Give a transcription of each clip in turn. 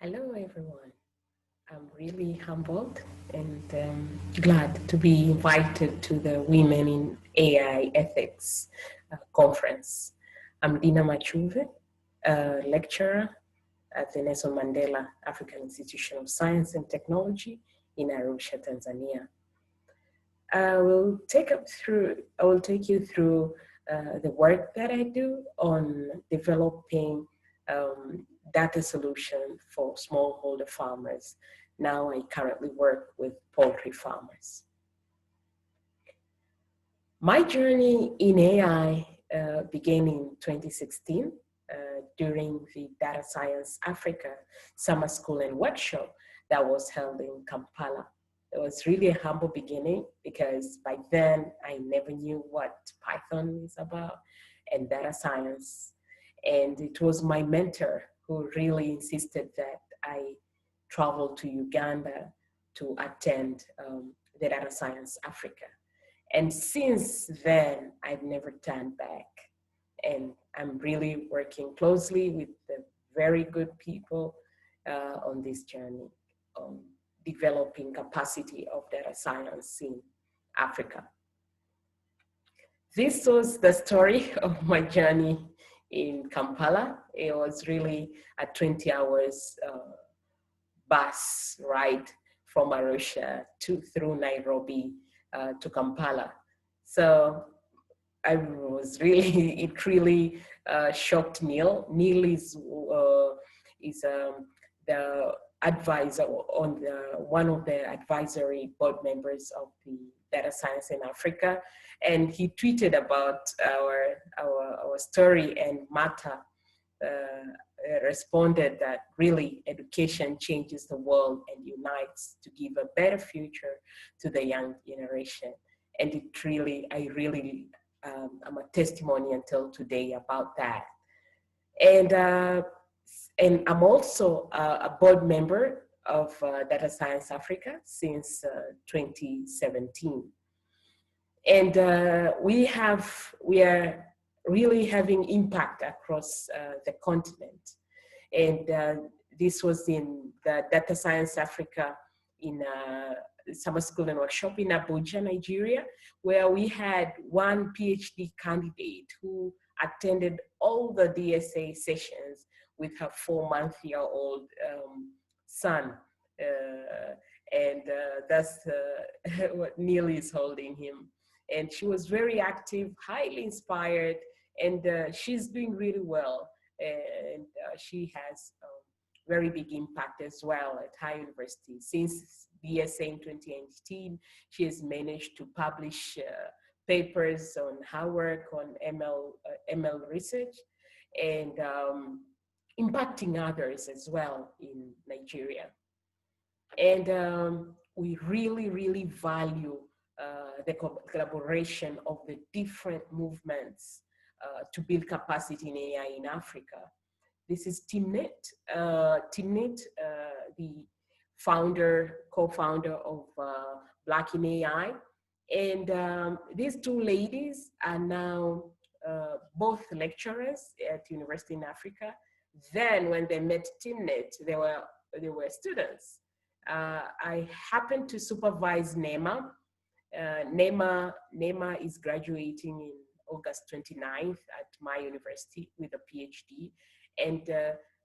Hello, everyone. I'm really humbled and glad to be invited to the Women in AI Ethics conference. I'm Dina Machuve, a lecturer at the Nelson Mandela African Institution of Science and Technology in Arusha, Tanzania. I will take you through the work that I do on developing data solution for smallholder farmers. Now I currently work with poultry farmers. My journey in AI began in 2016 during the Data Science Africa Summer School and Workshop that was held in Kampala. It was really a humble beginning because by then I never knew what Python is about and data science. And it was my mentor who really insisted that I travel to Uganda to attend the Data Science Africa. And since then, I've never turned back. And I'm really working closely with the very good people on this journey, developing capacity of data science in Africa. This was the story of my journey in Kampala. It was really a 20 hours bus ride from Arusha through Nairobi to Kampala. So I was really, it really shocked Neil. Neil is the advisor on one of the advisory board members of the Data Science in Africa, and he tweeted about our story, and Mata responded that really education changes the world and unites to give a better future to the young generation. And it really, I'm a testimony until today about that. And I'm also a board member of Data Science Africa since 2017. And we are really having impact across the continent. And this was in the Data Science Africa in summer school and workshop in Abuja, Nigeria, where we had one PhD candidate who attended all the DSA sessions with her 4-month-old son. And that's what Neil is holding him. And she was very active, highly inspired, and she's doing really well. And she has very big impact as well at high university. Since DSA in 2018, she has managed to publish papers on her work on ML research and impacting others as well in Nigeria. And we really, really value the collaboration of the different movements to build capacity in AI in Africa. This is Timnit. Timnit, the co-founder of Black in AI. And these two ladies are now both lecturers at University in Africa. Then when they met Timnit, they were students. I happened to supervise Nema. Nema is graduating in August 29th at my university with a PhD. And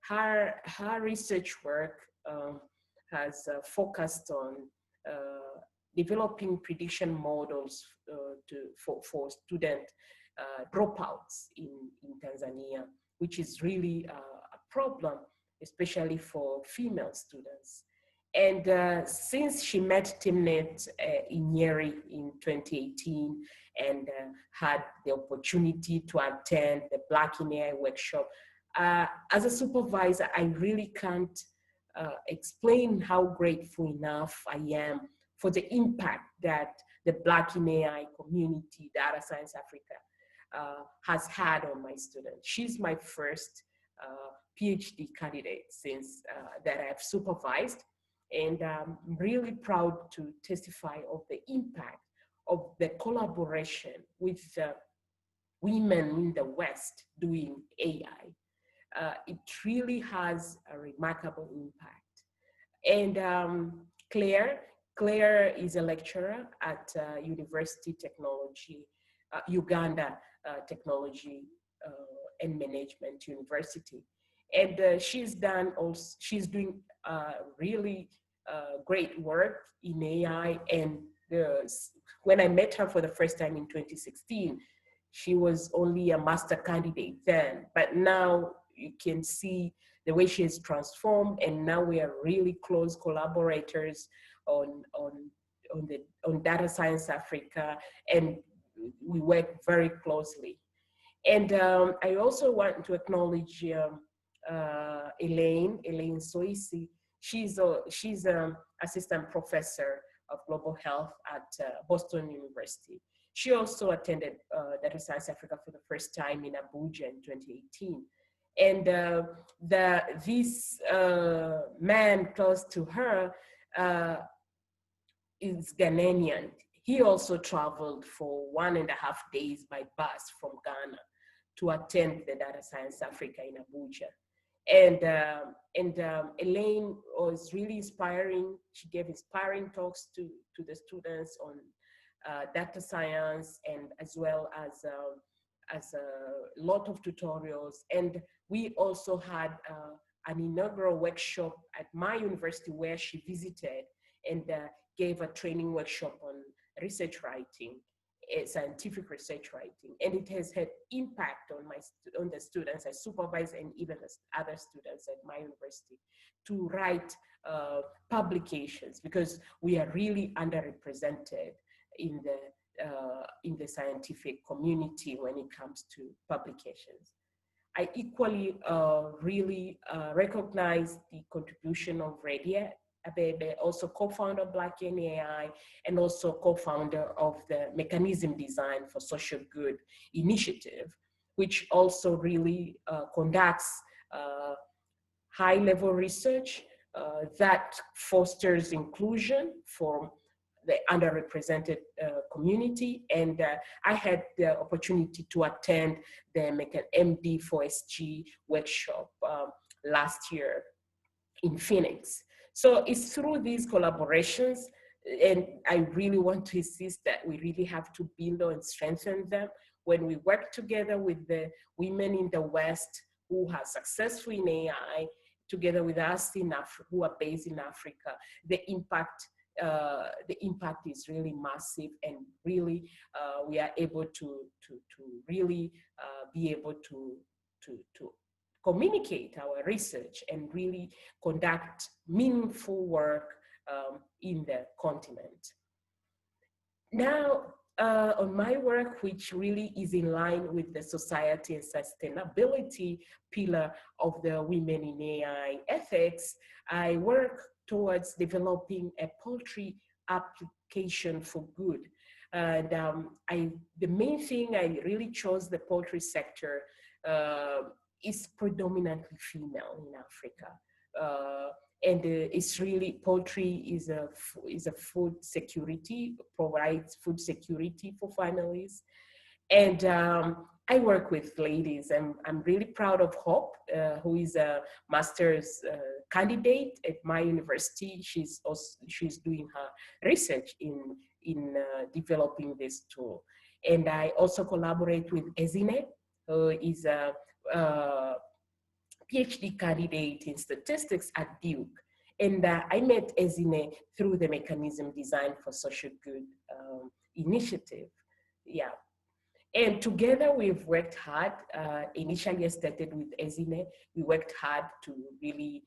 her research work has focused on developing prediction models for student dropouts in Tanzania, which is really a problem, especially for female students. And since she met Timnit in Nyeri in 2018 and had the opportunity to attend the Black in AI workshop, as a supervisor, I really can't explain how grateful enough I am for the impact that the Black in AI community, Data Science Africa, has had on my students. She's my first PhD candidate since that I've supervised. And I'm really proud to testify of the impact of the collaboration with women in the West doing AI. it really has a remarkable impact. And Claire is a lecturer at University Technology, Uganda Technology and Management University. And she's doing really great work in AI. And when I met her for the first time in 2016, she was only a master candidate then, but now you can see the way she has transformed, and now we are really close collaborators on Data Science Africa, and we work very closely. And I also want to acknowledge Elaine Soisi. She's assistant professor of global health at Boston University. She also attended Data Science Africa for the first time in Abuja in 2018. And this man close to her is Ghanaian. He also traveled for 1.5 days by bus from Ghana to attend the Data Science Africa in Abuja. And Elaine was really inspiring. She gave inspiring talks to the students on data science, and as well as a lot of tutorials. And we also had an inaugural workshop at my university where she visited and gave a training workshop on research writing, scientific research writing, and it has had impact on the students I supervise and even the other students at my university to write publications, because we are really underrepresented in the scientific community when it comes to publications. I equally really recognize the contribution of Radia Abebe, also co-founder of Black in AI, and also co-founder of the Mechanism Design for Social Good initiative, which also really conducts high-level research that fosters inclusion for the underrepresented community. And I had the opportunity to attend the MD4SG workshop last year in Phoenix. So it's through these collaborations, and I really want to insist that we really have to build and strengthen them. When we work together with the women in the West who are successful in AI, together with us in Africa, who are based in Africa, the impact is really massive, and really we are able to really be able to communicate our research and really conduct meaningful work in the continent. Now, on my work, which really is in line with the society and sustainability pillar of the Women in AI ethics, I work towards developing a poultry application for good. And the main thing I really chose the poultry sector is predominantly female in Africa. And it's really, poultry is a food security, provides food security for families. And I work with ladies. I'm really proud of Hope, who is a master's candidate at my university. She's doing her research in developing this tool. And I also collaborate with Ezine, who is a PhD candidate in statistics at Duke. And I met Ezine through the Mechanism Design for Social Good initiative. Yeah. And together we've worked hard. Initially I started with Ezine. We worked hard to really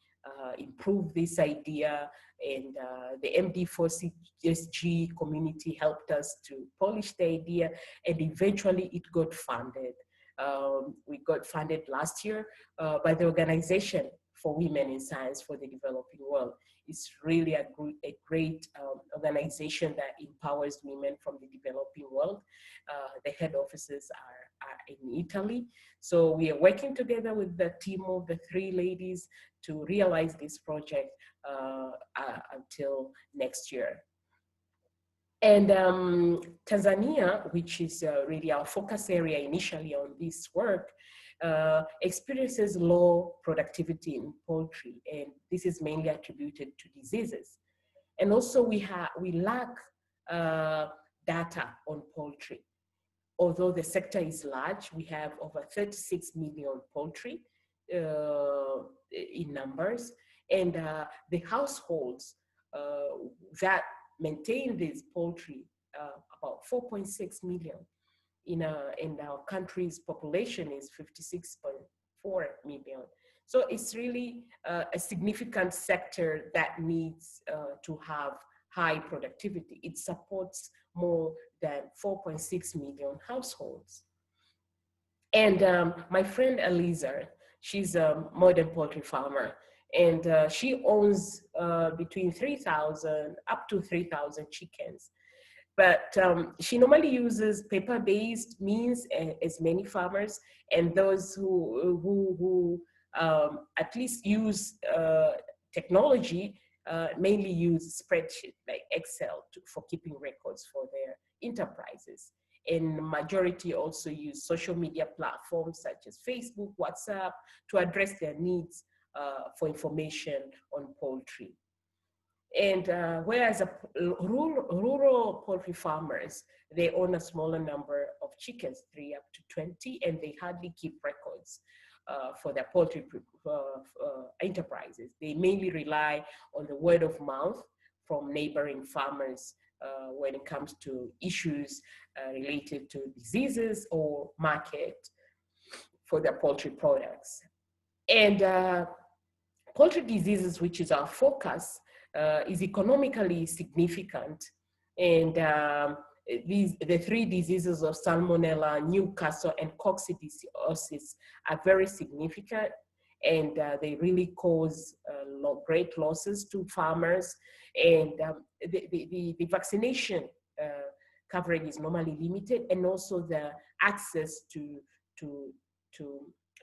improve this idea, and the MD4SG community helped us to polish the idea, and eventually it got funded. We got funded last year by the Organization for Women in Science for the Developing World. It's really a great organization that empowers women from the developing world. The head offices are in Italy. So we are working together with the team of the 3 ladies to realize this project until next year. And Tanzania, which is really our focus area initially on this work, experiences low productivity in poultry, and this is mainly attributed to diseases. And also we lack data on poultry. Although the sector is large, we have over 36 million poultry in numbers, and the households that maintain these poultry, about 4.6 million. In our country's population is 56.4 million. So it's really a significant sector that needs to have high productivity. It supports more than 4.6 million households. And my friend Eliza, she's a modern poultry farmer, and she owns between 3,000 up to 3,000 chickens. But she normally uses paper-based means, as many farmers, and those who at least use technology mainly use spreadsheet like Excel for keeping records for their enterprises. And majority also use social media platforms such as Facebook, WhatsApp to address their needs for information on poultry. And whereas rural poultry farmers, they own a smaller number of chickens, 3 up to 20, and they hardly keep records for their poultry enterprises. They mainly rely on the word of mouth from neighboring farmers when it comes to issues related to diseases or market for their poultry products. And poultry diseases, which is our focus, is economically significant, and the 3 diseases of Salmonella, Newcastle, and Coccidiosis are very significant, and they really cause great losses to farmers. And the vaccination coverage is normally limited, and also the access to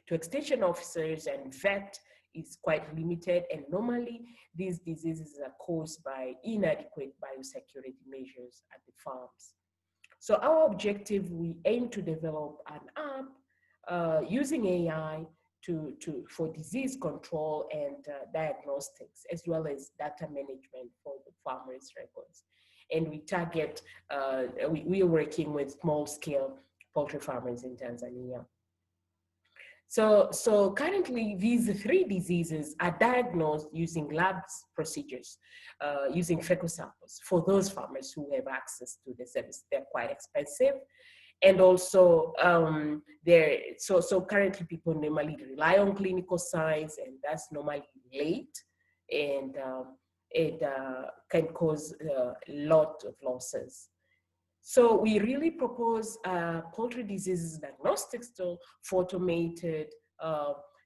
extension officers and vet is quite limited, and normally these diseases are caused by inadequate biosecurity measures at the farms. So our objective, we aim to develop an app using AI for disease control and diagnostics, as well as data management for the farmers' records. And we target, we are working with small-scale poultry farmers in Tanzania. So currently, these 3 diseases are diagnosed using labs procedures, using fecal samples for those farmers who have access to the service. They're quite expensive. And also, so currently people normally rely on clinical science, and that's normally late, and it can cause a lot of losses. So we really propose poultry diseases diagnostics tool for automated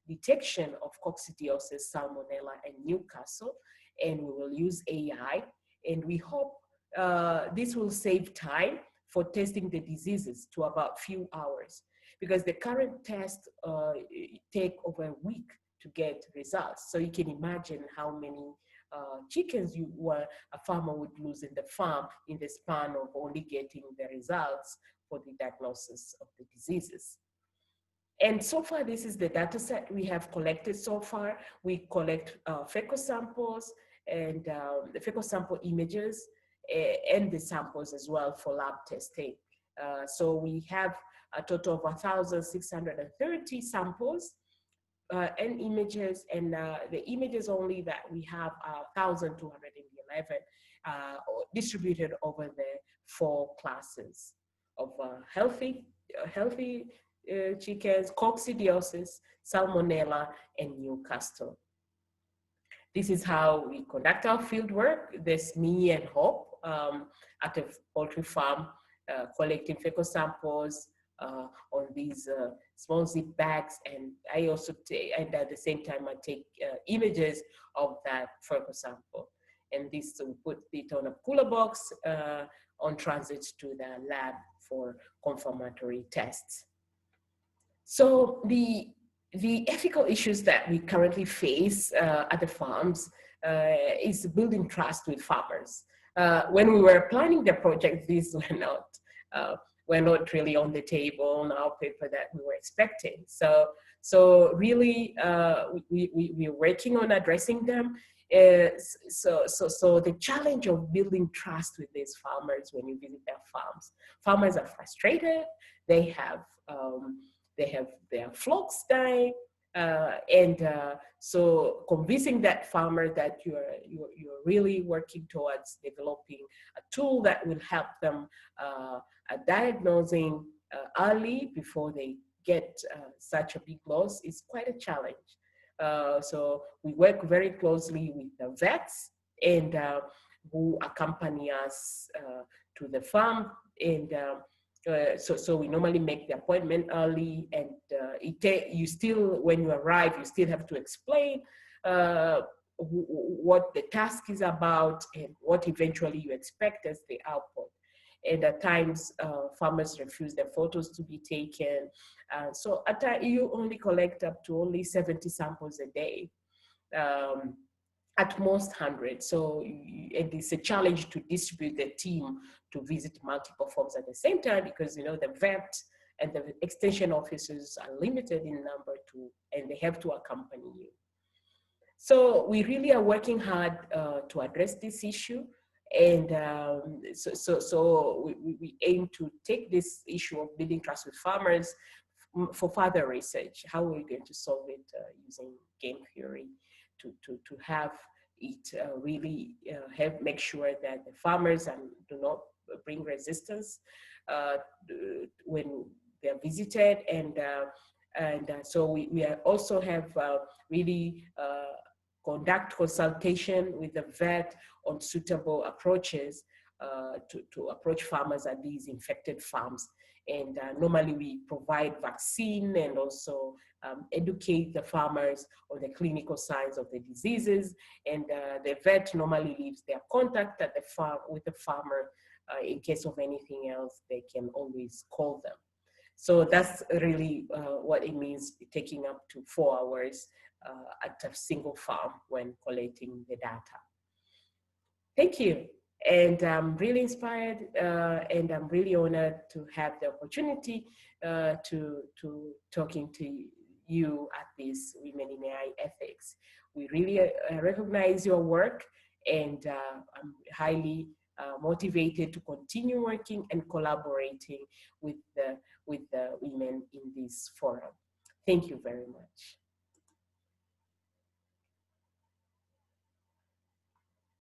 detection of Coccidiosis, Salmonella, and Newcastle, and we will use AI, and we hope this will save time for testing the diseases to about few hours, because the current tests take over a week to get results. So you can imagine how many chickens a farmer would lose in the farm in the span of only getting the results for the diagnosis of the diseases. And so far, this is the data set we have collected so far. We collect fecal samples and the fecal sample images and the samples as well for lab testing. So we have a total of 1,630 samples and images, and the images only that we have are 1,211 distributed over the 4 classes of healthy chickens, Coccidiosis, Salmonella, and Newcastle. This is how we conduct our field work. There's me and Hope at a poultry farm collecting fecal samples on these small zip bags, and I also take, and at the same time I take images of that fecal sample, and this will put it on a cooler box on transit to the lab for confirmatory tests. So the ethical issues that we currently face at the farms is building trust with farmers. When we were planning the project, these were not were not really on the table on our paper that we were expecting. So really, we're working on addressing them. So the challenge of building trust with these farmers when you visit their farmers are frustrated. They have their flocks dying, so convincing that farmer that you're really working towards developing a tool that will help them diagnosing early before they get such a big loss is quite a challenge. So we work very closely with the vets and who accompany us to the farm, and so we normally make the appointment early, and you still, when you arrive, you still have to explain what the task is about and what eventually you expect as the output. And at times, farmers refuse their photos to be taken. So at times, you only collect up to only 70 samples a day, at most 100. So and it's a challenge to distribute the team to visit multiple farms at the same time, because the vet and the extension officers are limited in number too, and they have to accompany you. So we really are working hard to address this issue. And so we aim to take this issue of building trust with farmers for further research. How are we going to solve it using game theory to have it really make sure that the farmers do not bring resistance when they're visited. And so we also have really conduct consultation with the vet on suitable approaches to approach farmers at these infected farms. And normally we provide vaccine and also educate the farmers on the clinical signs of the diseases. And the vet normally leaves their contact at the farm with the farmer. In case of anything else, they can always call them. So that's really what it means, taking up to 4 hours at a single farm when collating the data. Thank you. And I'm really inspired and I'm really honored to have the opportunity to talking to you at this Women in AI Ethics. We really recognize your work, and I'm highly motivated to continue working and collaborating with the women in this forum. Thank you very much.